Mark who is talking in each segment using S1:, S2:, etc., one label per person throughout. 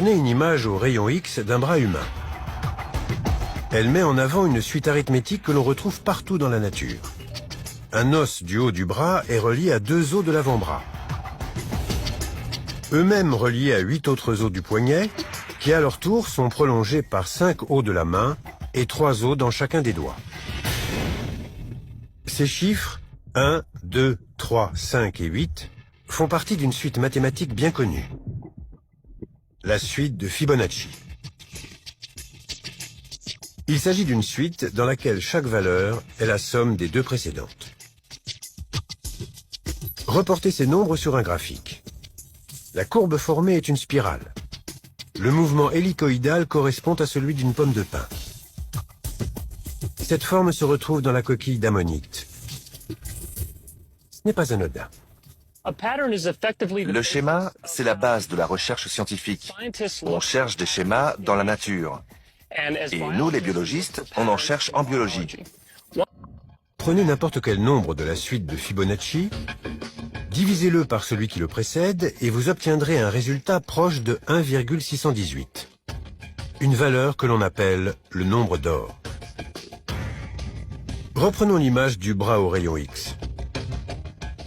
S1: Prenez une image au rayon X d'un bras humain. Elle met en avant une suite arithmétique que l'on retrouve partout dans la nature. Un os du haut du bras est relié à 2 os de l'avant-bras. Eux-mêmes reliés à 8 autres os du poignet, qui à leur tour sont prolongés par 5 os de la main et 3 os dans chacun des doigts. Ces chiffres, 1, 2, 3, 5 et 8, font partie d'une suite mathématique bien connue. La suite de Fibonacci. Il s'agit d'une suite dans laquelle chaque valeur est la somme des 2 précédentes. Reportez ces nombres sur un graphique. La courbe formée est une spirale. Le mouvement hélicoïdal correspond à celui d'une pomme de pin. Cette forme se retrouve dans la coquille d'ammonite. Ce n'est pas anodin.
S2: Le schéma, c'est la base de la recherche scientifique. On cherche des schémas dans la nature. Et nous, les biologistes, on en cherche en biologie.
S1: Prenez n'importe quel nombre de la suite de Fibonacci, divisez-le par celui qui le précède et vous obtiendrez un résultat proche de 1,618. Une valeur que l'on appelle le nombre d'or. Reprenons l'image du bras au rayon X.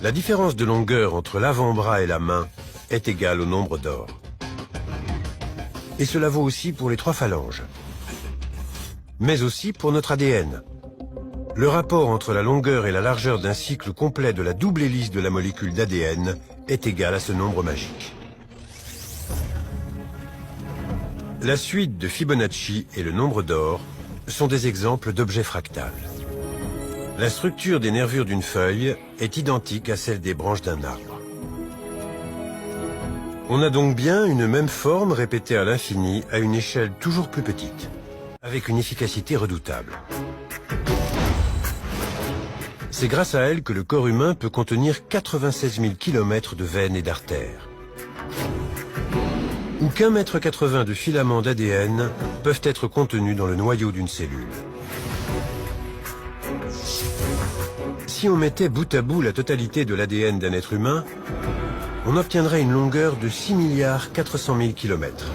S1: La différence de longueur entre l'avant-bras et la main est égale au nombre d'or. Et cela vaut aussi pour les 3 phalanges. Mais aussi pour notre ADN. Le rapport entre la longueur et la largeur d'un cycle complet de la double hélice de la molécule d'ADN est égal à ce nombre magique. La suite de Fibonacci et le nombre d'or sont des exemples d'objets fractales. La structure des nervures d'une feuille est identique à celle des branches d'un arbre. On a donc bien une même forme répétée à l'infini à une échelle toujours plus petite, avec une efficacité redoutable. C'est grâce à elle que le corps humain peut contenir 96 000 km de veines et d'artères. Ou qu'1,80 m de filaments d'ADN peuvent être contenus dans le noyau d'une cellule. Si on mettait bout à bout la totalité de l'ADN d'un être humain, on obtiendrait une longueur de 6 400 000 km.